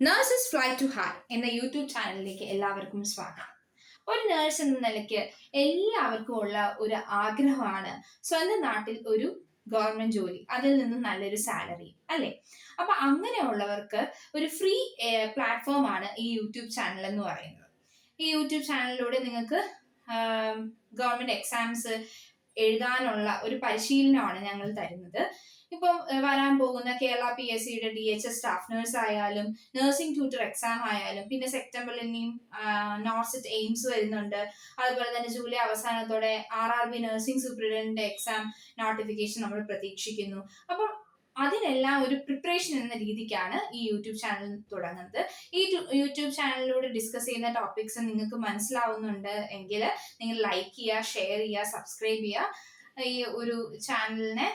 Nurses fly to high എന്ന YouTube ചാനലിലേക്ക് എല്ലാവർക്കും സ്വാഗതം. ഒരു നേഴ്സ് എന്ന നിലയ്ക്ക് എല്ലാവർക്കും ഉള്ള ഒരു ആഗ്രഹമാണ് സ്വന്തം നാട്ടിൽ ഒരു ഗവൺമെന്റ് ജോലി, അതിൽ നിന്നും നല്ലൊരു സാലറി, അല്ലെ? അപ്പൊ അങ്ങനെയുള്ളവർക്ക് ഒരു ഫ്രീ പ്ലാറ്റ്ഫോം ആണ് ഈ യൂട്യൂബ് ചാനൽ എന്ന് പറയുന്നത്. ഈ യൂട്യൂബ് ചാനലിലൂടെ നിങ്ങൾക്ക് ഗവൺമെന്റ് എക്സാംസ് എഴുതാനുള്ള ഒരു പരിശീലനമാണ് ഞങ്ങൾ തരുന്നത്. ഇപ്പം വരാൻ പോകുന്ന കേരള PSCയുടെ DHS സ്റ്റാഫ് നഴ്സ് ആയാലും നഴ്സിംഗ് ട്യൂട്ടർ എക്സാം ആയാലും, പിന്നെ സെപ്റ്റംബറിൽ ഇനിയും നോർസിറ്റ് എയിംസ് വരുന്നുണ്ട്. അതുപോലെ തന്നെ ജൂലൈ അവസാനത്തോടെ RRB nursing superintendent exam notification നമ്മൾ പ്രതീക്ഷിക്കുന്നു. അപ്പം അതിനെല്ലാം ഒരു പ്രിപ്പറേഷൻ എന്ന രീതിക്കാണ് ഈ യൂട്യൂബ് ചാനൽ തുടങ്ങുന്നത്. ഈ യൂട്യൂബ് ചാനലിലൂടെ ഡിസ്കസ് ചെയ്യുന്ന ടോപ്പിക്സ് നിങ്ങൾക്ക് മനസ്സിലാവുന്നുണ്ട് എങ്കിൽ നിങ്ങൾ ലൈക്ക് ചെയ്യുക, ഷെയർ ചെയ്യുക, സബ്സ്ക്രൈബ് ചെയ്യുക. ഈ ഒരു ചാനലിനെ,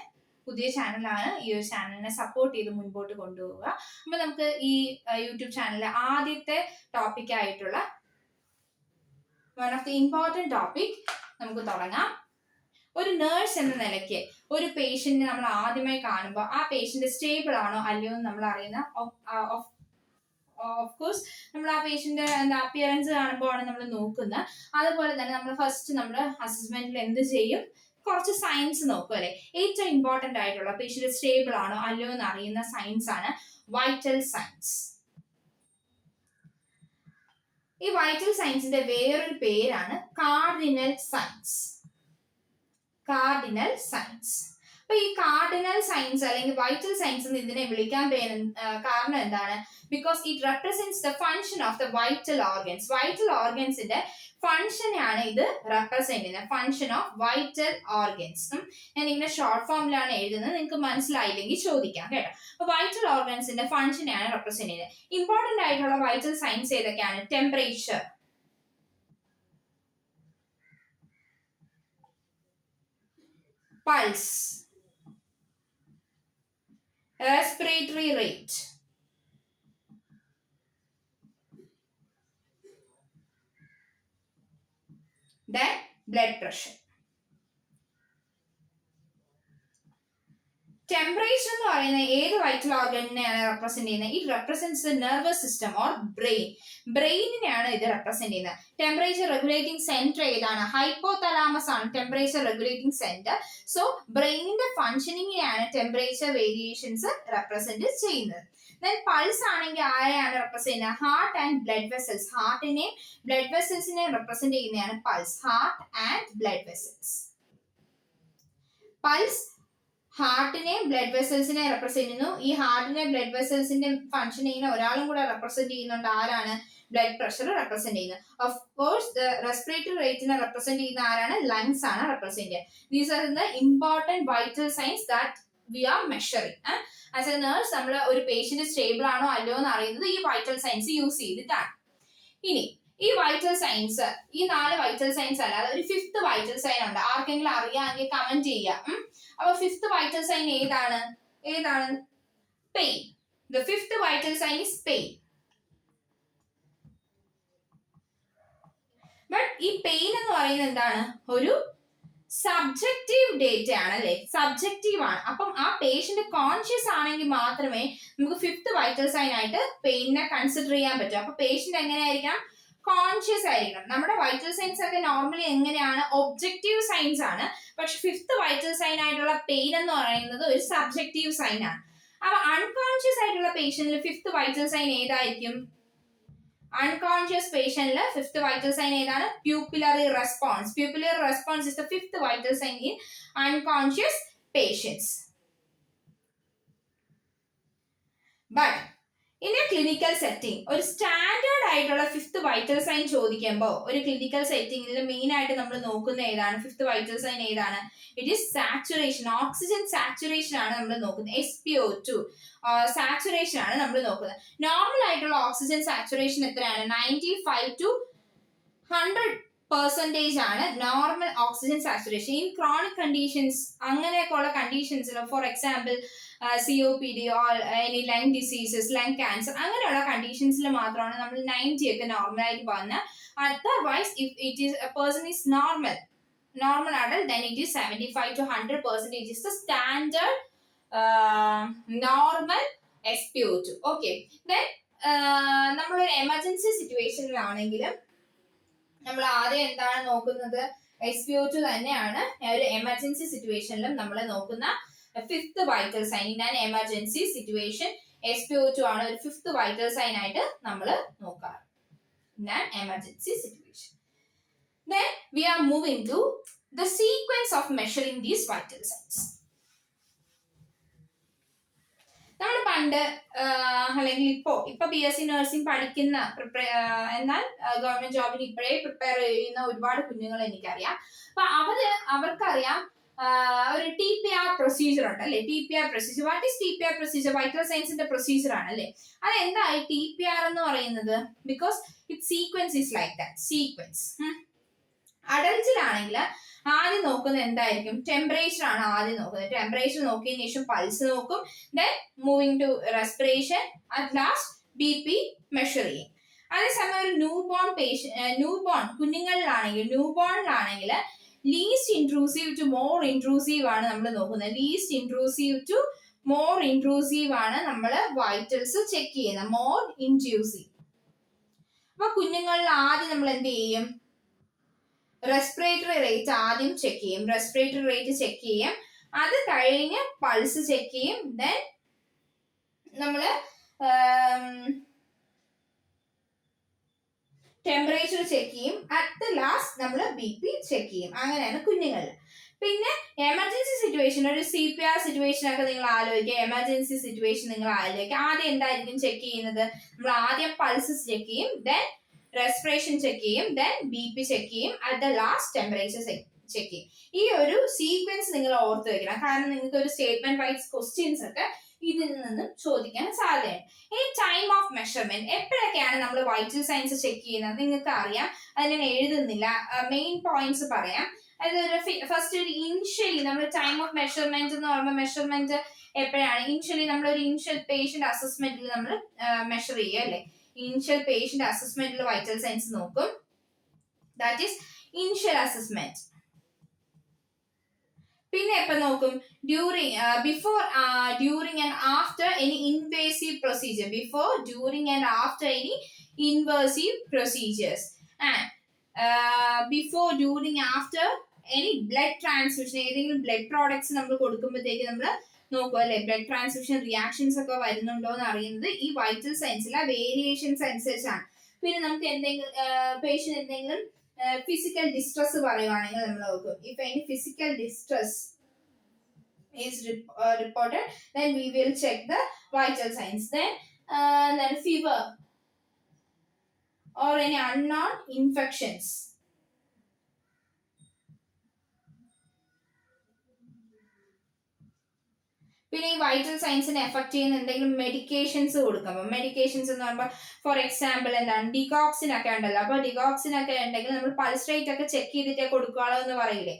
പുതിയ ചാനലാണ്, ഈ ഒരു ചാനലിനെ സപ്പോർട്ട് ചെയ്ത് മുൻപോട്ട് കൊണ്ടുപോവുക. അപ്പൊ നമുക്ക് ഈ യൂട്യൂബ് ചാനലിലെ ആദ്യത്തെ ടോപ്പിക് ആയിട്ടുള്ള one of the important topic നമുക്ക് തുടങ്ങാം. ഒരു നേഴ്സ് എന്ന നിലയ്ക്ക് ഒരു പേഷ്യന്റിനെ നമ്മൾ ആദ്യമായി കാണുമ്പോൾ ആ പേഷ്യന്റ് സ്റ്റേബിൾ ആണോ അല്ലയോ എന്ന് നമ്മൾ അറിയുന്ന ഓഫ് കോഴ്സ് നമ്മൾ ആ പേഷ്യന്റ് അപ്പിയറൻസ് കാണുമ്പോഴാണ് നമ്മൾ നോക്കുന്നത്. അതുപോലെ തന്നെ നമ്മൾ ഫസ്റ്റ് നമ്മുടെ അസസ്മെന്റിൽ എന്ത് ചെയ്യും, കുറച്ച് സയൻസ് നോക്കും, അല്ലെ? ഏറ്റവും ഇമ്പോർട്ടന്റ് ആയിട്ടുള്ള പേഷ്യന്റ് സ്റ്റേബിൾ ആണോ അല്ലയോ എന്ന് അറിയുന്ന സയൻസ് ആണ് വൈറ്റൽ സയൻസ്. ഈ വൈറ്റൽ സയൻസിന്റെ വേറൊരു പേരാണ് കാർഡിനൽ സയൻസ്. Cardinal signs. അപ്പൊ ഈ കാർഡിനൽ സയൻസ് അല്ലെങ്കിൽ വൈറ്റൽ സയൻസ് എന്ന് ഇതിനെ വിളിക്കാൻ കാരണം എന്താണ്? Because it represents the function of the vital organs. Vital ഓർഗൻസിന്റെ ഫങ്ഷനെയാണ് ഇത് റെപ്രസെന്റ് ചെയ്യുന്നത്. Function of vital organs. ഞാൻ ഇങ്ങനെ ഷോർട്ട് ഫോമിലാണ് എഴുതുന്നത്, നിങ്ങൾക്ക് മനസ്സിലായില്ലെങ്കിൽ ചോദിക്കാം കേട്ടോ. അപ്പൊ വൈറ്റൽ ഓർഗൻസിന്റെ ഫങ്ഷനെയാണ് റെപ്രസെന്റ് ചെയ്യുന്നത്. ഇമ്പോർട്ടന്റ് ആയിട്ടുള്ള വൈറ്റൽ സയൻസ് ഏതൊക്കെയാണ്? Temperature, pulse, respiratory rate, then blood pressure. Temperature എന്ന് പറയുന്നത് ഏത് വൈറ്റൽ ഓർഗനെയാണ് റെപ്രസെന്റ് ചെയ്യുന്നത്? It represents the nervous system or brain. ബ്രെയിനിനെയാണ് ഇത് റെപ്രസെന്റ് ചെയ്യുന്നത്. ടെമ്പറേച്ചർ റെഗുലേറ്റിംഗ് സെന്റർ ഏതാണ്? ഹൈപ്പോതലാമസ് ആണ് ടെമ്പറേച്ചർ റെഗുലേറ്റിംഗ് സെന്റർ. സോ ബ്രെയിനിന്റെ ഫങ്ഷനിങ്ങിനെയാണ് ടെമ്പറേച്ചർ വേരിയേഷൻസ് റെപ്രസെന്റ് ചെയ്യുന്നത്. ദെൻ പൾസ് ആണെങ്കിൽ ആരെയാണ് റെപ്രസെന്റ് ചെയ്യുന്നത്? Heart and blood vessels. ഹാർട്ടിനെയും ബ്ലഡ് വെസൽസിനെയും റെപ്രസെന്റ് ചെയ്യുന്നതാണ് pulse. Heart and blood vessels. Pulse ഹാർട്ടിനെയും ബ്ലഡ് വെസൽസിനെ റെപ്രസെന്റ് ചെയ്യുന്നു. ഈ ഹാർട്ടിനെ ബ്ലഡ് വെസൽസിന്റെ ഫംഗ്ഷൻ ചെയ്യുന്ന ഒരാളും കൂടെ റെപ്രസെന്റ് ചെയ്യുന്നുണ്ട്. ആരാണ്? ബ്ലഡ് പ്രഷർ റെപ്രസെന്റ് ചെയ്യുന്നത്. ഓഫ് കോഴ്സ് റെസ്പിറേറ്ററി റേറ്റിനെ റെപ്രസെന്റ് ചെയ്യുന്ന ആരാണ്? ലങ്സ് ആണ് റെപ്രസെന്റ് ചെയ്യുക. These are the important vital signs that we are measuring. As a nurse നമ്മൾ ഒരു പേഷ്യന്റ് സ്റ്റേബിൾ ആണോ അല്ലയോ എന്ന് അറിയുന്നത് ഈ വൈറ്റൽ സൈൻസ് യൂസ് ചെയ്തിട്ടാണ്. ഇനി ഈ വൈറ്റൽ സൈൻസ്, ഈ 4 വൈറ്റൽ സൈൻസ് അല്ലാതെ ഒരു 5th വൈറ്റൽ സൈൻ ഉണ്ട്. ആർക്കെങ്കിലും അറിയാമെങ്കിൽ കമന്റ് ചെയ്യാം. അപ്പൊ 5th വൈറ്റൽ സൈൻ ഏതാണ്? Pain. The 5th vital sign is pain. But ഈ പെയിൻ എന്ന് പറയുന്നത് എന്താണ്? ഒരു സബ്ജക്റ്റീവ് ഡേറ്റ ആണ്, അല്ലെ? സബ്ജക്റ്റീവ് ആണ്. അപ്പം ആ പേഷ്യന്റ് കോൺഷ്യസ് ആണെങ്കിൽ മാത്രമേ നമുക്ക് 5th വൈറ്റൽ സൈൻ ആയിട്ട് പെയിനെ കൺസിഡർ ചെയ്യാൻ പറ്റും. അപ്പൊ പേഷ്യന്റ് എങ്ങനെയായിരിക്കണം? കോൺഷ്യസ് ആയിരിക്കണം. നമ്മുടെ വൈറ്റൽ സൈൻസ് ഒക്കെ നോർമലി എങ്ങനെയാണ്? ഒബ്ജക്റ്റീവ് സൈൻസ് ആണ്. പക്ഷെ 5th വൈറ്റൽ സൈൻ ആയിട്ടുള്ള പെയിൻ എന്ന് പറയുന്നത് ഒരു സബ്ജക്റ്റീവ് സൈൻ ആണ്. അപ്പൊ അൺകോൺഷ്യസ് ആയിട്ടുള്ള പേഷ്യന്റിൽ 5th വൈറ്റൽ സൈൻ ഏതായിരിക്കും? അൺകോൺഷ്യസ് പേഷ്യന്റിൽ 5th വൈറ്റൽ സൈൻ ഏതാണ്? Pupillary response. Pupillary response is the 5th vital sign in unconscious patients. But in a clinical setting ഒരു സ്റ്റാൻഡേർഡ് ആയിട്ടുള്ള 5th വൈറ്റൽ സൈൻ ചോദിക്കുമ്പോൾ ഒരു ക്ലിനിക്കൽ സെറ്റിംഗിൽ മെയിൻ ആയിട്ട് നമ്മൾ നോക്കുന്ന ഏതാണ്? 5th വൈറ്റൽ സൈൻ ഏതാണ്? It is saturation. Oxygen saturation ആണ് നമ്മൾ നോക്കുന്നത്. SpO2 സാച്ചുറേഷൻ ആണ് നമ്മൾ നോക്കുന്നത്. നോർമൽ ആയിട്ടുള്ള ഓക്സിജൻ സാച്ചുറേഷൻ എത്രയാണ്? 95 to 100% ആണ് normal oxygen saturation. In chronic conditions, അങ്ങനെയൊക്കെയുള്ള കണ്ടീഷൻസിൽ, for example COPD or any lung diseases, lung cancer, അങ്ങനെയുള്ള കണ്ടീഷൻസിൽ മാത്രമാണ് നമ്മൾ 90 ഒക്കെ നോർമൽ ആയിട്ട് പോകുന്നത്. Otherwise, if it is a person is normal adult, then it is 75 to 100% is the standard normal SpO2. Okay, then നമ്മളൊരു emergency സിറ്റുവേഷനിലാണെങ്കിലും നമ്മൾ ആദ്യം എന്താണ് നോക്കുന്നത്, SpO2 തന്നെയാണ് ഒരു എമർജൻസി സിറ്റുവേഷനിലും നമ്മൾ നോക്കുന്ന fifth vital sign. In an emergency situation SpO2 ആണ് ഒരു ഫിഫ്ത്ത് വൈറ്റൽ സൈൻ ആയിട്ട് നമ്മൾ നോക്കാറ്. In an emergency situation. Then we are moving to the sequence of measuring these vital signs. നമ്മൾ പണ്ട് അല്ലെങ്കിൽ ഇപ്പൊ BSc നഴ്സിംഗ് പഠിക്കുന്ന എന്നാൽ ഗവൺമെന്റ് ജോബിന് ഇപ്പോഴേ പ്രിപ്പയർ ചെയ്യുന്ന ഒരുപാട് കുഞ്ഞുങ്ങൾ എനിക്കറിയാം. അപ്പൊ അവർക്കറിയാം ഒരു TPR പ്രൊസീജിയർ ഉണ്ട് അല്ലെ. TPR procedure, what is TPR procedure? Vital സയൻസിന്റെ പ്രൊസീജിയർ ആണ് അല്ലെ. അത് എന്തായി TPR എന്ന് പറയുന്നത്? Because it sequence is like that. Sequence അഡൽറ്റിലാണെങ്കിൽ ആദ്യം നോക്കുന്നത് എന്തായിരിക്കും? ടെമ്പറേച്ചർ ആണ് ആദ്യം നോക്കുന്നത്. ടെമ്പറേച്ചർ നോക്കിയതിനു ശേഷം പൾസ് നോക്കും. Then moving to respiration, at last BP measure ചെയ്യും. അതേസമയം ഒരു ന്യൂബോൺ കുഞ്ഞുങ്ങളിലാണെങ്കിൽ least intrusive to more intrusive ആണ് നമ്മൾ നോക്കുന്നത്. Least intrusive to more intrusive ആണ് നമ്മൾ വൈറ്റൽസ് ചെക്ക് ചെയ്യുന്നത്. More intrusive. അപ്പൊ കുഞ്ഞുങ്ങളിൽ ആദ്യം നമ്മൾ എന്ത് ചെയ്യും? റെസ്പിറേറ്ററി റേറ്റ് ആദ്യം ചെക്ക് ചെയ്യും. റെസ്പിറേറ്ററി റേറ്റ് ചെക്ക് ചെയ്യും. അത് കഴിഞ്ഞ് പൾസ് ചെക്ക് ചെയ്യും. ദെൻ നമ്മള് ടെമ്പറേച്ചർ ചെക്ക് ചെയ്യും. അറ്റ് ലാസ്റ്റ് നമ്മൾ BP ചെക്ക് ചെയ്യും. അങ്ങനെയാണ് കുഞ്ഞുങ്ങളിൽ. പിന്നെ എമർജൻസി സിറ്റുവേഷൻ, ഒരു CPR സിറ്റുവേഷൻ ഒക്കെ നിങ്ങൾ ആലോചിക്കുക. എമർജൻസി സിറ്റുവേഷൻ നിങ്ങൾ ആലോചിക്കുക. ആദ്യം എന്തായിരിക്കും ചെക്ക് ചെയ്യുന്നത്? നമ്മൾ ആദ്യം പൾസ് ചെക്ക് ചെയ്യും. ദെൻ റെസ്പിറേഷൻ ചെക്ക് ചെയ്യും. ദെൻ BP ചെക്ക് ചെയ്യും. At the last temperature check ചെയ്യും. ഈ ഒരു സീക്വൻസ് നിങ്ങൾ ഓർത്ത് വെക്കണം. കാരണം നിങ്ങൾക്ക് ഒരു സ്റ്റേറ്റ്മെന്റ് വൈസ് ക്വസ്റ്റ്യൻസ് ഒക്കെ ഇതിൽ നിന്നും ചോദിക്കാൻ സാധ്യതയുണ്ട്. ഈ ടൈം ഓഫ് മെഷർമെന്റ് എപ്പോഴൊക്കെയാണ് നമ്മൾ വൈറ്റൽ സൈൻസ് ചെക്ക് ചെയ്യുന്നത്? നിങ്ങൾക്ക് അറിയാം. അത് ഞാൻ എഴുതുന്നില്ല. മെയിൻ പോയിന്റ്സ് പറയാം. അതൊരു ഫസ്റ്റ് ഒരു ഇനിഷ്യലി നമ്മൾ ടൈം ഓഫ് മെഷർമെന്റ് എന്ന് പറയുമ്പോൾ മെഷർമെന്റ് എപ്പോഴാണ്? ഇനിഷ്യലി നമ്മളൊരു ഇനിഷ്യൽ പേഷ്യന്റ് അസസ്മെന്റിൽ നമ്മൾ മെഷർ ചെയ്യുക അല്ലെ. ഇനിഷ്യൽ പേഷ്യന്റ് അസസ്മെന്റിൽ വൈറ്റൽ സൈൻസ് നോക്കും. That is initial assessment. പിന്നെ എപ്പോ നോക്കും? Before, during and after any invasive procedure. Before, during and after any invasive procedures. And before, during, after any blood transfusion. ഏതെങ്കിലും blood products നമ്മൾ കൊടുക്കുമ്പോഴത്തേക്ക് നമ്മൾ നോക്കുക അല്ലെ. Blood transfusion reactions ഒക്കെ വരുന്നുണ്ടോ എന്ന് അറിയുന്നത് ഈ വൈറ്റൽ സൈൻസിലെ വേരിയേഷൻസ് അനുസരിച്ചാണ്. പിന്നെ നമുക്ക് എന്തെങ്കിലും പേഷ്യന്റ് എന്തെങ്കിലും ഫിസിക്കൽ ഡിസ്ട്രസ് പറയുവാണെങ്കിൽ നമ്മൾ നോക്കും. If any physical distress is reported, then we will check the vital signs. Then fever or any unknown infections. പിന്നെ ഈ വൈറ്റൽ സൈൻസിനെ എഫക്ട് ചെയ്യുന്ന എന്തെങ്കിലും മെഡിക്കേഷൻസ് കൊടുക്കുമ്പോൾ, മെഡിക്കേഷൻസ് എന്ന് പറയുമ്പോൾ ഫോർ എക്സാമ്പിൾ എന്താണ്, ഡിഗോക്സിൻ ഒക്കെ ഉണ്ടല്ലോ. അപ്പൊ ഡിഗോക്സിൻ ഒക്കെ ഉണ്ടെങ്കിൽ നമ്മൾ പൾസ് റേറ്റ് ഒക്കെ ചെക്ക് ചെയ്തിട്ടേ കൊടുക്കുകയുള്ളൂ എന്ന് പറയില്ലേ.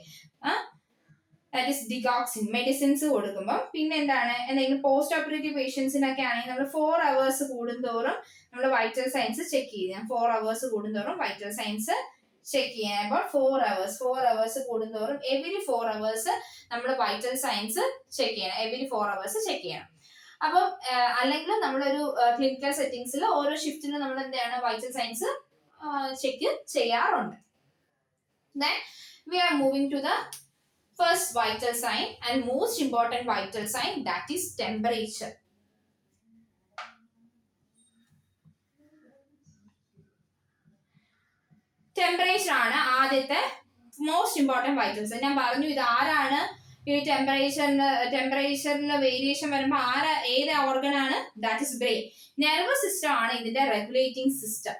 ദാറ്റ് ഈസ് ഡിഗോക്സിൻ മെഡിസിൻസ് കൊടുക്കുമ്പോൾ. പിന്നെ എന്താണ്, എന്തെങ്കിലും പോസ്റ്റ് ഓപ്പറേറ്റീവ് പേഷ്യൻസിനൊക്കെ ആണെങ്കിൽ നമ്മൾ 4 hours കൂടുന്തോറും നമ്മൾ വൈറ്റൽ സൈൻസ് ചെക്ക് ചെയ്യാം. 4 hours കൂടുന്തോറും വൈറ്റൽ സൈൻസ് ചെക്ക് ചെയ്യാൻ. അപ്പോൾ 4 hours കൂടുന്തോറും എവരി 4 hours നമ്മൾ വൈറ്റൽ സൈൻസ് ചെക്ക് ചെയ്യണം. എവരി 4 hours ചെക്ക് ചെയ്യണം. അപ്പം അല്ലെങ്കിൽ നമ്മളൊരു ക്ലിനിക്കൽ സെറ്റിംഗ്സിൽ ഓരോ ഷിഫ്റ്റിലും നമ്മൾ എന്താണ് വൈറ്റൽ സൈൻസ് ചെക്ക് ചെയ്യാറുണ്ട്. Then we are moving to the first vital sign and most important vital sign, that is temperature. Temperature ആണ് ആദ്യത്തെ മോസ്റ്റ് ഇമ്പോർട്ടന്റ് വൈറ്റൽ സൈൻ. ഞാൻ പറഞ്ഞു ഇത് ആരാണ് ഈ ടെമ്പറേച്ചറിൽ വേരിയേഷൻ വരുമ്പോൾ ഏത് ഓർഗൻ ആണ്? That is brain. Nervous system ആണ് ഇതിന്റെ regulating system.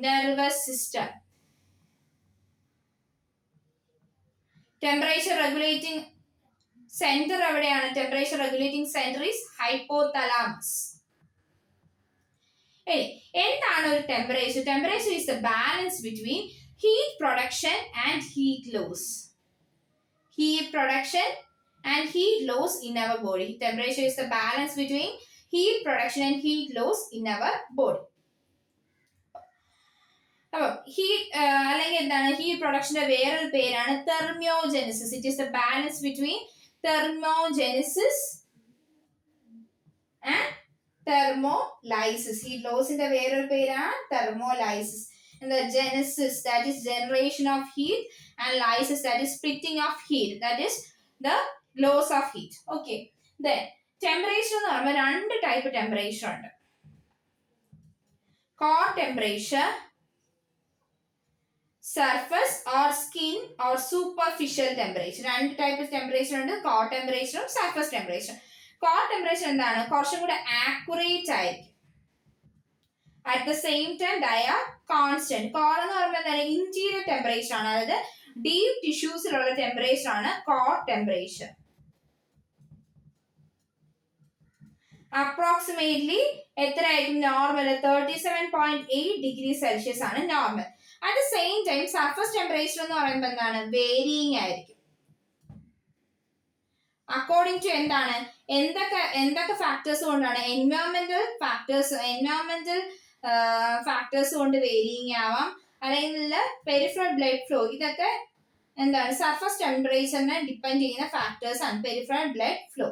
Nervous system. Temperature regulating centre എവിടെയാണ്? Temperature regulating centre is hypothalamus. എന്താണ് ഒരു temperature? Temperature is the balance between heat production and heat loss. Heat production and heat loss in our body. Temperature is the balance between heat production and heat loss in our body. അപ്പോൾ അല്ലെങ്കിൽ എന്താണ് heat പ്രൊഡക്ഷന്റെ വേറൊരു പേരാണ് thermogenesis. It is the balance between thermogenesis and thermolysis. Heat ലോസിന്റെ വേറൊരു പേരാണ് thermolysis. എന്താ genesis, that is generation of heat, and lysis, that is splitting of heat, that is the loss of heat. Okay. Then temperature എന്ന് പറയുമ്പോൾ രണ്ട് type temperature ഉണ്ട്. Core temperature, surface or skin or superficial temperature. രണ്ട് type temperature ഉണ്ട്, core ടെമ്പറേച്ചറും surface temperature. Core temperature എന്താണ്? കുറച്ചും കൂടെ ആക്യുറേറ്റ് ആയിരിക്കും. At the same time the are constant. Core എന്ന് പറയുമ്പോൾ എന്താണ്? ഇന്റീരിയർ ടെമ്പറേച്ചർ ആണ്, അതായത് ഡീപ് ടിഷ്യൂസിലുള്ള ടെമ്പറേച്ചർ ആണ് കോർ ടെമ്പറേച്ചർ. അപ്രോക്സിമേറ്റ്ലി എത്രയായിരിക്കും നോർമൽ? 37.8 ഡിഗ്രി സെൽഷ്യസ് ആണ് normal. At the same time surface temperature എന്ന് പറയുമ്പോൾ എന്താണ്? വേരിയിങ് ആയിരിക്കും. അക്കോർഡിംഗ് ടു എന്താണ്? എന്തൊക്കെ ഫാക്ടേഴ്സ് കൊണ്ടാണ്? എൻവയോൺമെന്റൽ ഫാക്ടേഴ്സ് കൊണ്ട് വേരിയിങ് ആവാം, അല്ലെങ്കിൽ പെരിഫറൽ ബ്ലഡ് ഫ്ലോ. ഇതൊക്കെ എന്താണ്? സർഫസ് ടെമ്പറേച്ചറിനെ ഡിപ്പെൻഡ് ചെയ്യുന്ന ഫാക്ടേഴ്സ് ആണ്. Peripheral blood flow.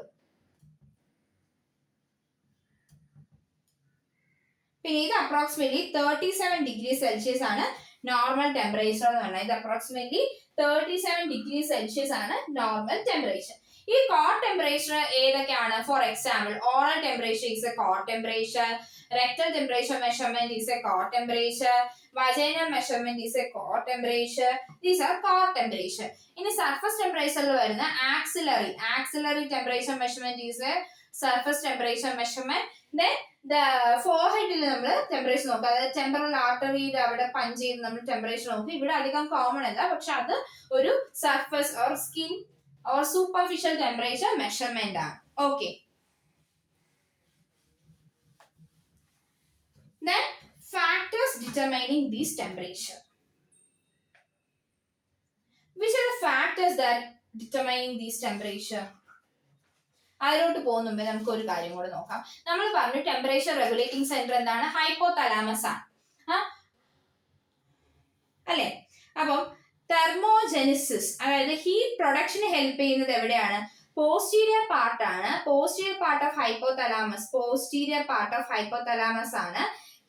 പിന്നെ ഇത് അപ്രോക്സിമേറ്റ്ലി 37 ഡിഗ്രി സെൽഷ്യസ് ആണ് നോർമൽ ടെമ്പറേച്ചർ എന്ന് പറഞ്ഞാൽ. ഇത് അപ്രോക്സിമേറ്റ്ലി 37 ഡിഗ്രി സെൽഷ്യസ് ആണ് നോർമൽ ടെമ്പറേച്ചർ. ഈ കോർ ടെമ്പറേച്ചർ ഏതൊക്കെയാണ്? For example, oral temperature is A core temperature, rectal temperature measurement is a core temperature, vaginal measurement is a core temperature. These are core temperature. In surface temperature varuna axillary temperature measurement is a surface temperature measurement. Then the forehead il nammal temperature nokka, adha temporal artery ide avade punch cheyid nammal temperature nokku. Ivide adhigam common alla, പക്ഷെ അത് ഒരു surface or skin or superficial temperature measurement ആണ്. Okay. Then factors determining this temperature. Which are the factors that determining this temperature? അതിലോട്ട് പോകുന്ന മുമ്പേ നമുക്ക് ഒരു കാര്യം കൂടെ നോക്കാം. നമ്മൾ പറഞ്ഞു ടെമ്പറേച്ചർ റെഗുലേറ്റിംഗ് സെന്റർ എന്താണ്? ഹൈപ്പോതലാമസ് ആണ്, അല്ലെ? അപ്പം തെർമോജെനിസിസ്, അതായത് ഹീറ്റ് പ്രൊഡക്ഷന് ഹെൽപ്പ് ചെയ്യുന്നത് എവിടെയാണ്? പോസ്റ്റീരിയർ പാർട്ട് ആണ്. പോസ്റ്റീരിയർ പാർട്ട് ഓഫ് ഹൈപ്പോതലാമസ് ആണ്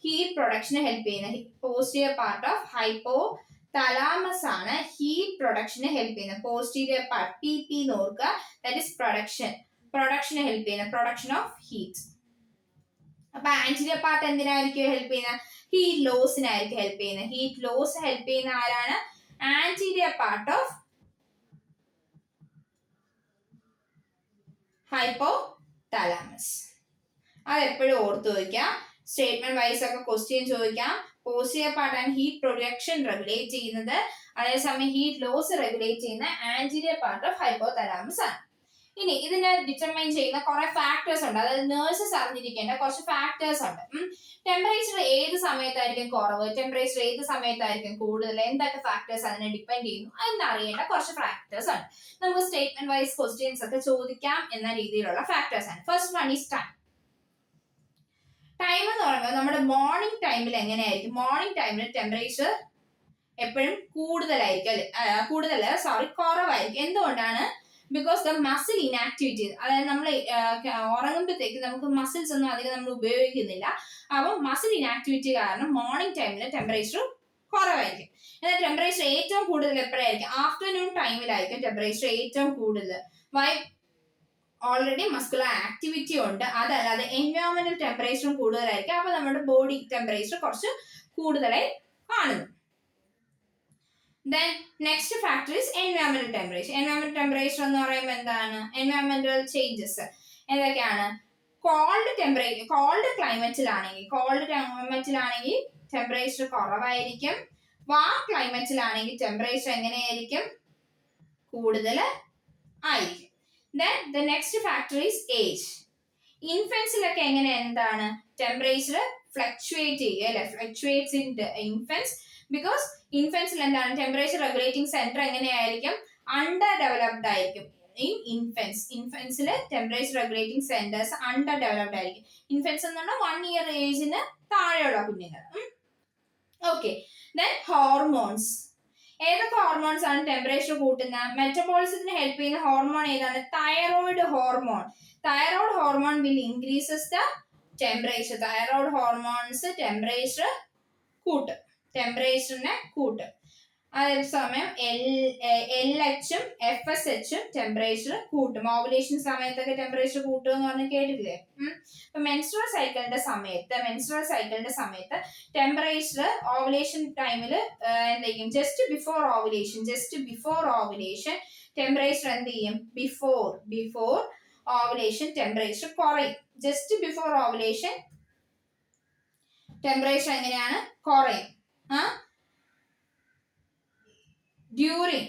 ഹീറ്റ് പ്രൊഡക്ഷന് ഹെൽപ്പ് ചെയ്യുന്നത്. പോസ്റ്റീരിയർ പാർട്ട് ഓഫ് ഹൈപ്പോതലാമസ് ആണ് ഹീറ്റ് പ്രൊഡക്ഷന് ഹെൽപ്പ് ചെയ്യുന്നത്. പോസ്റ്റീരിയർ പാർട്ട് PP എന്ന് ഓർക്കുക, ദാറ്റ് ഇസ് പ്രൊഡക്ഷന് ഹെൽപ്പ് ചെയ്യുന്നത്, പ്രൊഡക്ഷൻ ഓഫ് ഹീറ്റ്. അപ്പൊ ആന്റീരിയർ പാർട്ട് എന്തിനായിരിക്കും ഹെൽപ്പ് ചെയ്യുന്നത്? ഹീറ്റ് ലോസിനായിരിക്കും ഹെൽപ്പ് ചെയ്യുന്നത്. ഹീറ്റ് ലോസ് ഹെൽപ്പ് ചെയ്യുന്ന ആരാണ്? Anterior part of hypothalamus. അതെപ്പോഴും ഓർത്തു വയ്ക്കാം. സ്റ്റേറ്റ്മെന്റ് വൈസ് ഒക്കെ ക്വസ്റ്റ്യൻ ചോദിക്കാം. പോസ്റ്റീരിയർ പാർട്ട് ആണ് ഹീറ്റ് പ്രൊഡക്ഷൻ റെഗുലേറ്റ് ചെയ്യുന്നത്, അതേസമയം ഹീറ്റ് ലോസ് റെഗുലേറ്റ് ചെയ്യുന്ന ആന്റീരിയർ പാർട്ട് ഓഫ് ഹൈപ്പോതലാമസ് ആണ്. ഇനി ഇതിനെ ഡിറ്റർമൈൻ ചെയ്യുന്ന കുറെ ഫാക്ടേഴ്സ് ഉണ്ട്, അതായത് നേഴ്സസ് അറിഞ്ഞിരിക്കേണ്ട കുറച്ച് ഫാക്ടേഴ്സ് ഉണ്ട്. ടെമ്പറേച്ചർ ഏത് സമയത്തായിരിക്കും കുറവ്, ടെമ്പറേച്ചർ ഏത് സമയത്തായിരിക്കും കൂടുതൽ, എന്തൊക്കെ ഫാക്ടേഴ്സ് അതിനെ ഡിപ്പെൻഡ് ചെയ്യുന്നു എന്നറിയേണ്ട കുറച്ച് ഫാക്ടേഴ്സ് ആണ്. നമുക്ക് സ്റ്റേറ്റ്മെന്റ് വൈസ് ക്വസ്റ്റ്യൻസ് ഒക്കെ ചോദിക്കാം എന്ന രീതിയിലുള്ള ഫാക്ടേഴ്സ് ആണ്. First one is time. Time എന്ന് പറയുമ്പോൾ നമ്മുടെ മോർണിംഗ് ടൈമിൽ എങ്ങനെയായിരിക്കും? മോർണിംഗ് ടൈമിൽ ടെമ്പറേച്ചർ എപ്പോഴും കുറവായിരിക്കും. എന്തുകൊണ്ടാണ്? ബിക്കോസ് ദ മസിൽ ഇനാക്ടിവിറ്റി, അതായത് നമ്മൾ ഉറങ്ങുമ്പോഴത്തേക്ക് നമുക്ക് മസിൽസ് ഒന്നും അധികം നമ്മൾ ഉപയോഗിക്കുന്നില്ല. അപ്പം മസിൽ ഇനാക്ടിവിറ്റി കാരണം മോർണിംഗ് ടൈമിൽ ടെമ്പറേച്ചർ കുറവായിരിക്കും. എന്നാൽ ടെമ്പറേച്ചർ ഏറ്റവും കൂടുതൽ എപ്പോഴായിരിക്കും? ആഫ്റ്റർനൂൺ ടൈമിലായിരിക്കും ടെമ്പറേച്ചർ ഏറ്റവും കൂടുതൽ. വൈ? ഓൾറെഡി മസ്കുലർ ആക്ടിവിറ്റി ഉണ്ട്, അതല്ലാതെ എൻവയോൺമെന്റൽ ടെമ്പറേച്ചറും കൂടുതലായിരിക്കും. അപ്പൊ നമ്മുടെ ബോഡി ടെമ്പറേച്ചർ കുറച്ച് കൂടുതലായി കാണുന്നു. Then next factor is environmental temperature. Environmental temperature എന്ന് പറയുമ്പോൾ എന്താണ്? Environmental changes എന്തൊക്കെയാണ്? കോൾഡ് ക്ലൈമറ്റിലാണെങ്കിൽ ടെമ്പറേച്ചർ കുറവായിരിക്കും. വാം ക്ലൈമറ്റിലാണെങ്കിൽ ടെമ്പറേച്ചർ എങ്ങനെയായിരിക്കും? കൂടുതൽ ആയിരിക്കും. Then the next factor is age. ഇൻഫൻസിലൊക്കെ എങ്ങനെ എന്താണ്? ടെമ്പറേച്ചർ ഫ്ലക്ച്വേറ്റ് ചെയ്യുക, അല്ലെ? Fluctuates in infants. ബിക്കോസ് ഇൻഫൻസിൽ എന്താണ്? ടെമ്പറേച്ചർ റെഗുലേറ്റിംഗ് സെന്റർ എങ്ങനെയായിരിക്കും? അണ്ടർ ഡെവലപ്ഡ് ആയിരിക്കും. ഇൻഫൻസിൽ temperature regulating centres under developed ആയിരിക്കും. ഇൻഫൻസ് എന്ന് പറഞ്ഞാൽ 1 year ഏജിന് താഴെയുള്ള കുഞ്ഞുങ്ങൾ. ഓക്കെ. Then hormones. ഏതൊക്കെ ഹോർമോൺസ് ആണ് ടെമ്പറേച്ചർ കൂട്ടുന്ന? മെറ്റബോളിസത്തിന് ഹെൽപ്പ് ചെയ്യുന്ന ഹോർമോൺ ഏതാണ്? Thyroid hormone. Thyroid hormone will increases the temperature, thyroid hormones temperature കൂട്ടും, ടെമ്പറേച്ചറിനെ കൂട്ടും. അതേസമയം LH-ഉം FSH-ഉം ടെമ്പറേച്ചർ കൂട്ടും. ഓവുലേഷൻ സമയത്തൊക്കെ ടെമ്പറേച്ചർ കൂട്ടും എന്ന് പറഞ്ഞ് കേട്ടില്ലേ? അപ്പൊ മെൻസ്ട്രുവൽ സൈക്കിളിന്റെ സമയത്ത് ടെമ്പറേച്ചർ ഓവുലേഷൻ ടൈമിൽ എന്ത് ചെയ്യും? ജസ്റ്റ് ബിഫോർ ഓവുലേഷൻ ടെമ്പറേച്ചർ എന്ത് ചെയ്യും? ബിഫോർ ഓവുലേഷൻ ടെമ്പറേച്ചർ കുറയും. ജസ്റ്റ് ബിഫോർ ഓവുലേഷൻ ടെമ്പറേച്ചർ എങ്ങനെയാണ്? കുറയും. ഡ്യൂറിങ്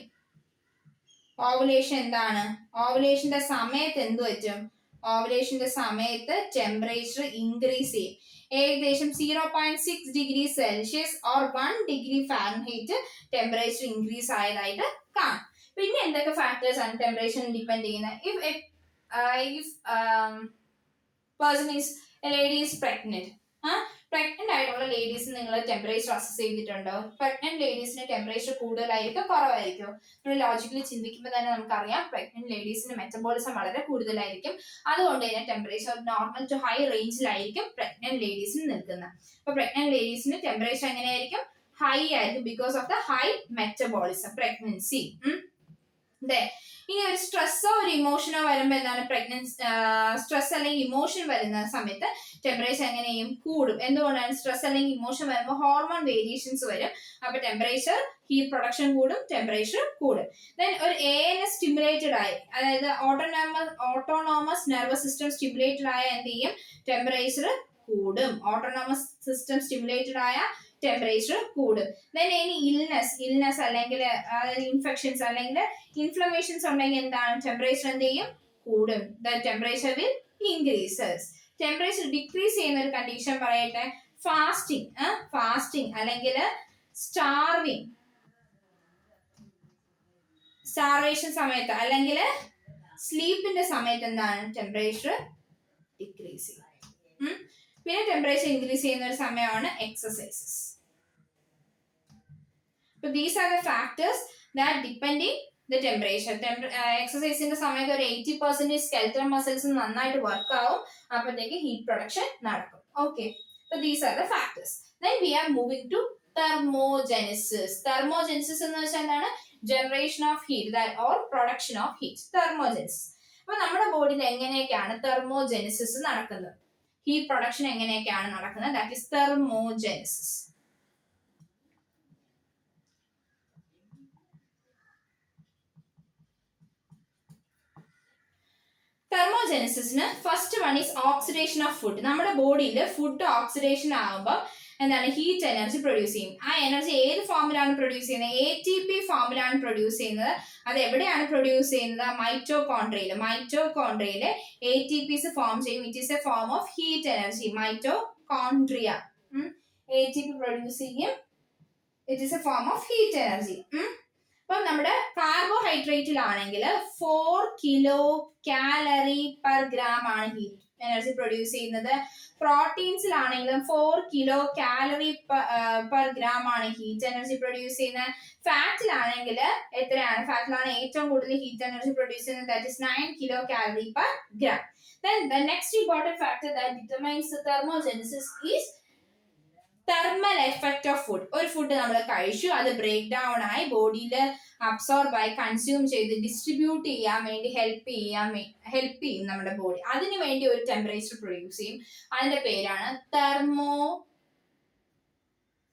ഓവുലേഷൻ എന്താണ്? ഓവുലേഷന്റെ സമയത്ത് എന്ത് പറ്റും? ഓവുലേഷന്റെ സമയത്ത് ടെമ്പറേച്ചർ ഇൻക്രീസ് ചെയ്യും. ഏകദേശം 0.6 degree Celsius or 1 degree Fahrenheit temperature increase ആയതായിട്ട് കാണും. പിന്നെ എന്തൊക്കെ ഫാക്ടേഴ്സ് ആണ് ടെമ്പറേച്ചർ ഡിപ്പെൻഡ് ചെയ്യുന്നത്? If person is a lady is pregnant, pregnant ആയിട്ടുള്ള ലേഡീസ് നിങ്ങൾ ടെമ്പറേച്ചർ അസസ് ചെയ്തിട്ടുണ്ടോ? പ്രഗ്നന്റ് ലേഡീസിന് ടെമ്പറേച്ചർ കൂടുതലായിരിക്കും കുറവായിരിക്കും? നമ്മൾ ലോജിക്കലി ചിന്തിക്കുമ്പോൾ തന്നെ നമുക്കറിയാം പ്രഗ്നന്റ് ലേഡീസിന് മെറ്റബോളിസം വളരെ കൂടുതലായിരിക്കും. അതുകൊണ്ട് തന്നെ ടെമ്പറേച്ചർ നോർമൽ ടു ഹൈ റേഞ്ചിലായിരിക്കും പ്രഗ്നന്റ് ലേഡീസിന് നിൽക്കുന്നത്. അപ്പൊ പ്രഗ്നന്റ് ലേഡീസിന് ടെമ്പറേച്ചർ എങ്ങനെയായിരിക്കും? ഹൈ ആയിരിക്കും, because of the high metabolism pregnancy. ഇനി ഒരു സ്ട്രെസ്സോ ഒരു ഇമോഷനോ വരുമ്പോൾ എന്താണ്? സ്ട്രെസ് അല്ലെങ്കിൽ ഇമോഷൻ വരുന്ന സമയത്ത് ടെമ്പറേച്ചർ എങ്ങനെയും കൂടും. എന്തുകൊണ്ടാണ്? സ്ട്രെസ് അല്ലെങ്കിൽ ഇമോഷൻ വരുമ്പോൾ ഹോർമോൺ വേരിയേഷൻസ് വരും. അപ്പൊ ടെമ്പറേച്ചർ, ഹീറ്റ് പ്രൊഡക്ഷൻ കൂടും, ടെമ്പറേച്ചർ കൂടും. ദെൻ ഒരു ANS സ്റ്റിമുലേറ്റഡ് ആയി, അതായത് ഓട്ടോണോമസ് നെർവസ് സിസ്റ്റം സ്റ്റിമുലേറ്റഡ് ആയ എന്ത് ചെയ്യും? ടെമ്പറേച്ചർ കൂടും. ഓട്ടോണോമസ് സിസ്റ്റം സ്റ്റിമുലേറ്റഡ് ആയ ടെമ്പറേച്ചർ കൂടും. ദെൻ ഇനി ഇൽനെസ് അല്ലെങ്കിൽ ഇൻഫെക്ഷൻസ് അല്ലെങ്കിൽ ഇൻഫ്ലമേഷൻസ് ഉണ്ടെങ്കിൽ എന്താണ്? ടെമ്പറേച്ചർ എന്ത് ചെയ്യും? കൂടും. The temperature will increases. Temperature decrease ചെയ്യുന്ന ഒരു കണ്ടീഷൻ പറയട്ടെ. ഫാസ്റ്റിംഗ് അല്ലെങ്കിൽ സ്റ്റാർവേഷൻ സമയത്ത് അല്ലെങ്കിൽ സ്ലീപ്പിന്റെ സമയത്ത് എന്താണ്? ടെമ്പറേച്ചർ ഡിക്രീസ് ചെയ്യും. പിന്നെ ടെമ്പറേച്ചർ ഇൻക്രീസ് ചെയ്യുന്ന ഒരു സമയമാണ് exercises. So these are the factors that depending the temperature. എക്സസൈസിന്റെ സമയത്ത് ഒരു 80% skeletal muscles നന്നായിട്ട് വർക്ക് ആവും, അപ്പോഴത്തേക്ക് ഹീറ്റ് പ്രൊഡക്ഷൻ നടക്കും. Okay, so these are the factors. Then we are moving to thermogenesis. Thermogenesis എന്ന് വെച്ചാൽ എന്താണ്? Generation of heat or production of heat. Thermogenesis. അപ്പൊ നമ്മുടെ ബോഡിയിൽ എങ്ങനെയൊക്കെയാണ് തെർമോജെനിസിസ് നടക്കുന്നത്? ഹീറ്റ് പ്രൊഡക്ഷൻ എങ്ങനെയൊക്കെയാണ് നടക്കുന്നത്? That is thermogenesis. തെർമോജെനിസിന് first one is oxidation of food. നമ്മുടെ ബോഡിയിൽ ഫുഡ് ഓക്സിഡേഷൻ ആകുമ്പോൾ എന്താണ്? ഹീറ്റ് എനർജി പ്രൊഡ്യൂസ് ചെയ്യും. ആ എനർജി ഏത് ഫോമിലാണ് പ്രൊഡ്യൂസ് ചെയ്യുന്നത്? ATP ഫോമിലാണ് പ്രൊഡ്യൂസ് ചെയ്യുന്നത്. അത് എവിടെയാണ് പ്രൊഡ്യൂസ് ചെയ്യുന്നത്? മൈറ്റോകോൺട്രിയയില് ATPs ഫോം ചെയ്യും. It is a form of heat energy. Mitochondria ATP produce ചെയ്യും. It is a form of heat energy. അപ്പം നമ്മുടെ കാർബോഹൈഡ്രേറ്റിലാണെങ്കിൽ 4 കിലോ കാലറി പെർ ഗ്രാം ആണ് ഹീറ്റ് എനർജി പ്രൊഡ്യൂസ് ചെയ്യുന്നത്. പ്രോട്ടീൻസിലാണെങ്കിലും 4 കിലോ കാലറി പെർ ഗ്രാം ആണ് ഹീറ്റ് എനർജി പ്രൊഡ്യൂസ് ചെയ്യുന്നത്. ഫാറ്റിലാണെങ്കിൽ എത്രയാണ്? ഫാറ്റിലാണ് ഏറ്റവും കൂടുതൽ ഹീറ്റ് എനർജി പ്രൊഡ്യൂസ് ചെയ്യുന്നത്. That is 9 kilo calorie per gram. Then the next important factor that determines the thermogenesis is thermal effect of food. ഒരു ഫുഡ് നമ്മൾ കഴിച്ചു, അത് ബ്രേക്ക് ഡൗൺ ആയി ബോഡിയിൽ അബ്സോർബ് ആയി കൺസ്യൂം ചെയ്ത് ഡിസ്ട്രിബ്യൂട്ട് ചെയ്യാൻ വേണ്ടി ഹെൽപ്പ് ചെയ്യും നമ്മുടെ ബോഡി. അതിനു വേണ്ടി ഒരു ടെമ്പറേച്ചർ പ്രൊഡ്യൂസ് ചെയ്യും. അതിന്റെ പേരാണ്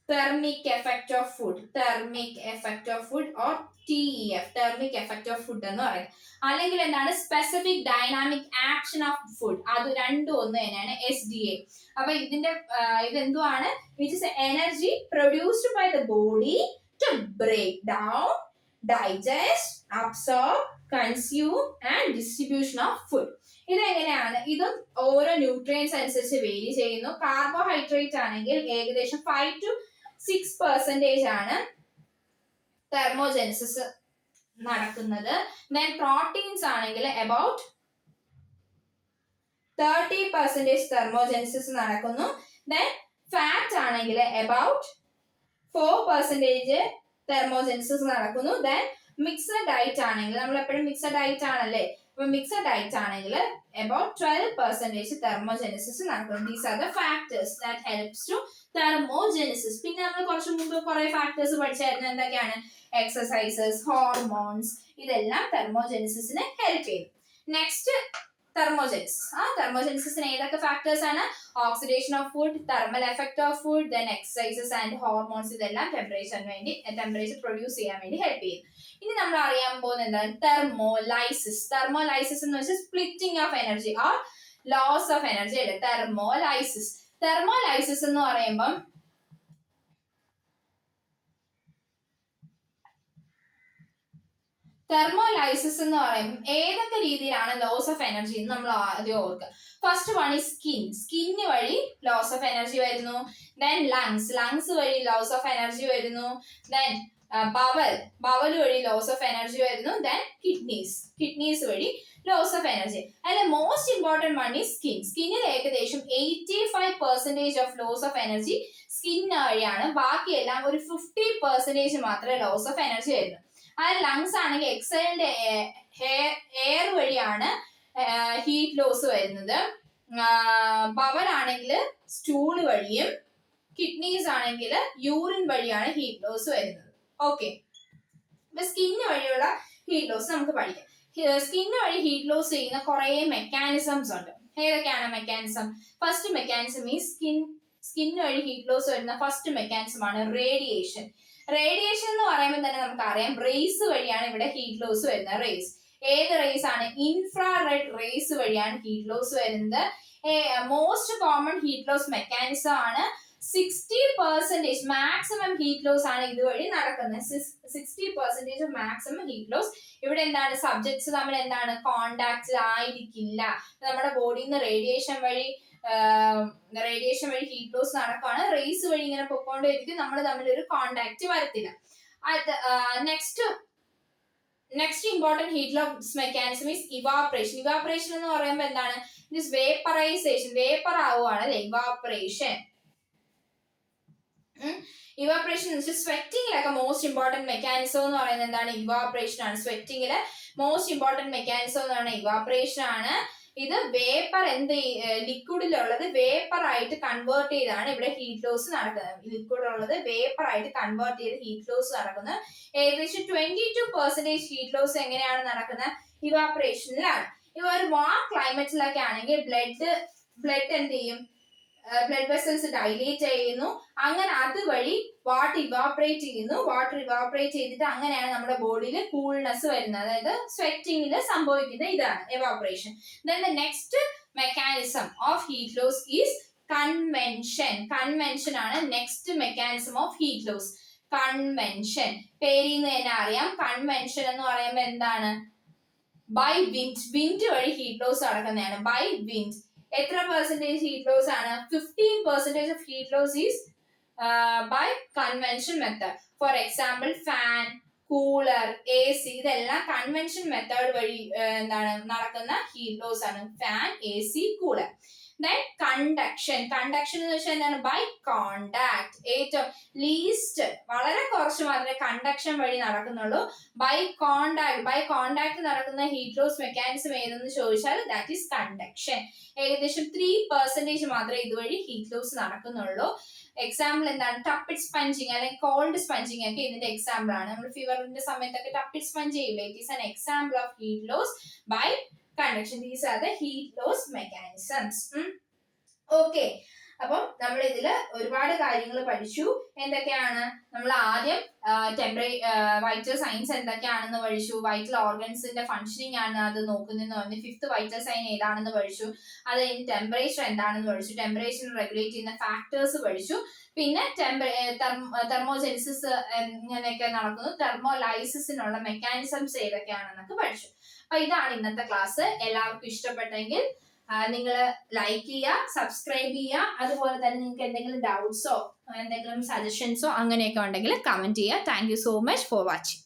thermic effect of food. Thermic effect of food or TEF, thermic effect of food എന്ന് പറയും. അല്ലെങ്കിൽ എന്താണ്? Specific dynamic action of food. അത് രണ്ടും ഒന്ന് തന്നെയാണ് SDA. അപ്പൊ ഇതെന്തുവാണ്? Which is energy produced by the body to break down, digest, absorb, consume and distribution of food. ഇതെങ്ങനെയാണ്? ഇതും ഓരോ ന്യൂട്രിയൻസ് അനുസരിച്ച് വേരി ചെയ്യുന്നു. കാർബോഹൈഡ്രേറ്റ് ആണെങ്കിൽ ഏകദേശം 5 to 6% ആണ് തെർമോജെനിസിസ് നടക്കുന്നത്. ദെൻ പ്രോട്ടീൻസ് ആണെങ്കിൽ അബൌട്ട് 30% തെർമോജെനിസിസ് നടക്കുന്നു. ദെൻ ഫാറ്റ് ആണെങ്കിൽ അബൌട്ട് 4% തെർമോജെനിസിസ് നടക്കുന്നു. ദെൻ മിക്സഡ് ഡയറ്റ് ആണെങ്കിൽ, നമ്മൾ എപ്പോഴും മിക്സഡ് ഡയറ്റ് ആണല്ലേ ഇപ്പൊ മിക്സഡ് ഡയറ്റ് ആണെങ്കിൽ about 12% തെർമോജെനിസിസ് നടക്കുന്നു. These are the factors that helps to thermogenesis. പിന്നെ നമ്മൾ കുറച്ച് മുമ്പ് കുറെ ഫാക്ടേഴ്സ് പഠിച്ചായിരുന്നു. എന്തൊക്കെയാണ്? എക്സസൈസസ്, ഹോർമോൺസ്, ഇതെല്ലാം തെർമോജെനിസിസിനെ ഹെൽപ്പ് ചെയ്യും. നെക്സ്റ്റ് തെർമോജെനിസിസ്. തെർമോജെനിസിന് ഏതൊക്കെ ഫാക്ടേഴ്സ് ആണ്? Oxidation of food, thermal effect of food, then exercises and hormones. ഇതെല്ലാം ടെമ്പറേച്ചർ പ്രൊഡ്യൂസ് ചെയ്യാൻ വേണ്ടി ഹെൽപ്പ് ചെയ്യും. ഇനി നമ്മൾ അറിയാൻ പോകുന്നത് എന്താണ്? തെർമോലൈസിസ്. തെർമോലൈസിസ് എന്ന് വെച്ചാൽ splitting of energy or loss of energy അല്ലേ തെർമോലൈസിസ്. തെർമോലൈസിസ് എന്ന് പറയുമ്പം തെർമോലൈസിസ് എന്ന് പറയുമ്പോൾ ഏതൊക്കെ രീതിയിലാണ് ലോസ് ഓഫ് എനർജി എന്ന് നമ്മൾ ആദ്യം ഓർക്കുക. ഫസ്റ്റ് വൺ ഈ സ്കിന്ന് വഴി ലോസ് ഓഫ് എനർജി വരുന്നു. ദെൻ ലങ്സ് വഴി ലോസ് ഓഫ് എനർജി വരുന്നു. ദെൻ ബവൽ വഴി ലോസ് ഓഫ് എനർജി വരുന്നു. ദെൻ കിഡ്നീസ് വഴി ലോസ് ഓഫ് എനർജി. അതിൽ മോസ്റ്റ് ഇമ്പോർട്ടന്റ് വൺ ഈ സ്കിന്നിൽ ഏകദേശം 85% of loss of energy skin വഴിയാണ്. ബാക്കിയെല്ലാം ഒരു 50% മാത്രമേ ലോസ് ഓഫ് എനർജി വരുന്നു. ലങ്സ് ആണെങ്കിൽ എക്സൈൽഡ് എയർ വഴിയാണ് ഹീറ്റ് ലോസ് വരുന്നത്. ബവൽ ആണെങ്കിൽ സ്റ്റൂൾ വഴിയും, കിഡ്നീസ് ആണെങ്കിൽ യൂറിൻ വഴിയാണ് ഹീറ്റ് ലോസ് വരുന്നത്. ഓക്കെ, ഇപ്പൊ സ്കിന്ന് വഴിയുള്ള ഹീറ്റ് ലോസ് നമുക്ക് പഠിക്കാം. സ്കിന്ന് വഴി ഹീറ്റ് ലോസ് ചെയ്യുന്ന കുറെ മെക്കാനിസംസ് ഉണ്ട്. ഏതൊക്കെയാണ് മെക്കാനിസം? ഫസ്റ്റ് മെക്കാനിസം ഈ സ്കിന്ന് വഴി ഹീറ്റ് ലോസ് വരുന്ന ഫസ്റ്റ് മെക്കാനിസം ആണ് റേഡിയേഷൻ. റേഡിയേഷൻ എന്ന് പറയുമ്പോൾ തന്നെ നമുക്കറിയാം റേസ് വഴിയാണ് ഇവിടെ ഹീറ്റ് ലോസ് വരുന്നത്. ഏത് റേസ് ആണ്? ഇൻഫ്രാറെഡ് റേസ് വഴിയാണ് ഹീറ്റ് ലോസ് വരുന്നത്. Most common heat loss mechanism ആണ്. 60% മാക്സിമം ഹീറ്റ് ലോസ് ആണ് ഇതുവഴി നടക്കുന്നത്. 60% മാക്സിമം ഹീറ്റ് ലോസ്. ഇവിടെ എന്താണ്? സബ്ജക്ട്സ് തമ്മിൽ എന്താണ്? കോണ്ടാക്റ്റിൽ ആയിരിക്കില്ല. നമ്മുടെ ബോഡിയിൽ നിന്ന് റേഡിയേഷൻ വഴി ഹീറ്റ് ലോസ് നടക്കുകയാണ്. റേസ് വഴി ഇങ്ങനെ പൊക്കോണ്ടിരിക്കും. നമ്മൾ തമ്മിൽ ഒരു കോണ്ടാക്ട് വരത്തില്ല. Next important heat loss mechanism is evaporation. Evaporation എന്ന് പറയുമ്പോൾ എന്താണ്? It is vaporisation. വേപ്പർ ആവുകയാണ് അല്ലെ ഇവാപറേഷൻ. ഇവാപറേഷൻ എന്ന് വെച്ചാൽ സ്വെറ്റിങ്ങിലൊക്കെ മോസ്റ്റ് ഇമ്പോർട്ടന്റ് മെക്കാനിസം എന്ന് പറയുന്നത് എന്താണ്? ഇവാപറേഷൻ ആണ്. സ്വെറ്റിങ്ങില് മോസ്റ്റ് ഇമ്പോർട്ടന്റ് മെക്കാനിസം എന്ന് പറയുന്നത് ഇവാപറേഷൻ ആണ്. ഇത് വേപ്പർ ലിക്വിഡിലുള്ളത് വേപ്പർ ആയിട്ട് കൺവേർട്ട് ചെയ്താണ് ഇവിടെ ഹീറ്റ് ലോസ് നടക്കുന്നത്. ലിക്വിഡിലുള്ളത് വേപ്പർ ആയിട്ട് കൺവേർട്ട് ചെയ്ത് ഹീറ്റ് ലോസ് നടക്കുന്നത്. ഏകദേശം 22% ഹീറ്റ് ലോസ് എങ്ങനെയാണ് നടക്കുന്നത്? ഇവാപറേഷനിലാണ്. ഇവ ഒരു വാം ക്ലൈമറ്റിലൊക്കെ ആണെങ്കിൽ ബ്ലഡ് എന്ത് ചെയ്യും? ബ്ലഡ് വെസൽസ് ഡൈലേറ്റ് ചെയ്യുന്നു. അങ്ങനെ അതുവഴി വാട്ടർ ഇവാപറേറ്റ് ചെയ്തിട്ട് അങ്ങനെയാണ് നമ്മുടെ ബോഡിയിൽ കൂൾനെസ് വരുന്നത്. അതായത് സ്വെറ്റിംഗിൽ സംഭവിക്കുന്ന ഇതാണ് evaporation. Then the next mechanism of heat loss is convention ആണ് next mechanism of heat loss. Convention പേരിൽ നിന്ന് തന്നെ അറിയാം. കൺവെൻഷൻ എന്ന് പറയുമ്പോൾ എന്താണ്? ബൈ വിൻഡ് വഴി ഹീറ്റ് ലോസ് നടക്കുന്നതാണ്. By wind. എത്ര പെർസെന്റേജ് ഹീറ്റ് ലോസ് ആണ്? 15% of heat loss is by convention method. For example fan, cooler, AC ഇതെല്ലാം കൺവെൻഷൻ മെത്തേഡ് വഴി എന്താണ് നടക്കുന്ന ഹീറ്റ് ലോസ് ആണ്. Fan, AC, cooler. Then conduction എന്ന് വെച്ചാൽ എന്താണ്? By contact. ഏറ്റവും ലീസ്റ്റ് വളരെ കുറച്ച് മാത്രമേ കണ്ടക്ഷൻ വഴി നടക്കുന്നുള്ളൂ. ബൈ കോണ്ടാക്ട് നടക്കുന്ന ഹീറ്റ് ലോസ് മെക്കാനിസം ഏതെന്ന് ചോദിച്ചാൽ ദാറ്റ് ഈസ് കണ്ടക്ഷൻ. ഏകദേശം 3% മാത്രമേ ഇതുവഴി ഹീറ്റ് ലോസ് നടക്കുന്നുള്ളൂ. എക്സാമ്പിൾ എന്താണ്? ടപ്പിഡ് സ്പഞ്ചിങ് അല്ലെങ്കിൽ കോൾഡ് സ്പഞ്ചിങ് ഒക്കെ ഇതിന്റെ എക്സാമ്പിൾ ആണ്. നമ്മൾ ഫീവറിന്റെ സമയത്തൊക്കെ ടപ്പിഡ് സ്പഞ്ച് ചെയ്യില്ലേ? It is an example of heat loss by conduction. These are the heat loss mechanisms. Okay. അപ്പം നമ്മൾ ഇതിൽ ഒരുപാട് കാര്യങ്ങൾ പഠിച്ചു. എന്തൊക്കെയാണ്? നമ്മൾ ആദ്യം വൈറ്റൽ സൈൻസ് എന്തൊക്കെയാണെന്ന് പഠിച്ചു. വൈറ്റൽ ഓർഗൻസിന്റെ ഫംഗ്ഷനിങ് ആണ് അത് നോക്കുന്നതെന്ന് പറഞ്ഞു. 5th വൈറ്റൽ സൈൻ ഏതാണെന്ന് പഠിച്ചു. അത് കഴിഞ്ഞ് ടെമ്പറേച്ചർ എന്താണെന്ന് പഠിച്ചു. ടെമ്പറേച്ചർ റെഗുലേറ്റ് ചെയ്യുന്ന ഫാക്ടേഴ്സ് പഠിച്ചു. പിന്നെ തെർമോജെനിസിസ് ഇങ്ങനെയൊക്കെ നടക്കുന്നു. തെർമോലൈസിസിനുള്ള മെക്കാനിസംസ് ഏതൊക്കെയാണെന്നൊക്കെ പഠിച്ചു. അപ്പൊ ഇതാണ് ഇന്നത്തെ ക്ലാസ്. എല്ലാവർക്കും ഇഷ്ടപ്പെട്ടെങ്കിൽ നിങ്ങൾ ലൈക്ക് ചെയ്യുക, സബ്സ്ക്രൈബ് ചെയ്യുക. അതുപോലെ തന്നെ നിങ്ങൾക്ക് എന്തെങ്കിലും ഡൗട്ട്സോ എന്തെങ്കിലും സജഷൻസോ അങ്ങനെയൊക്കെ ഉണ്ടെങ്കിൽ കമന്റ് ചെയ്യുക. Thank you so much for watching.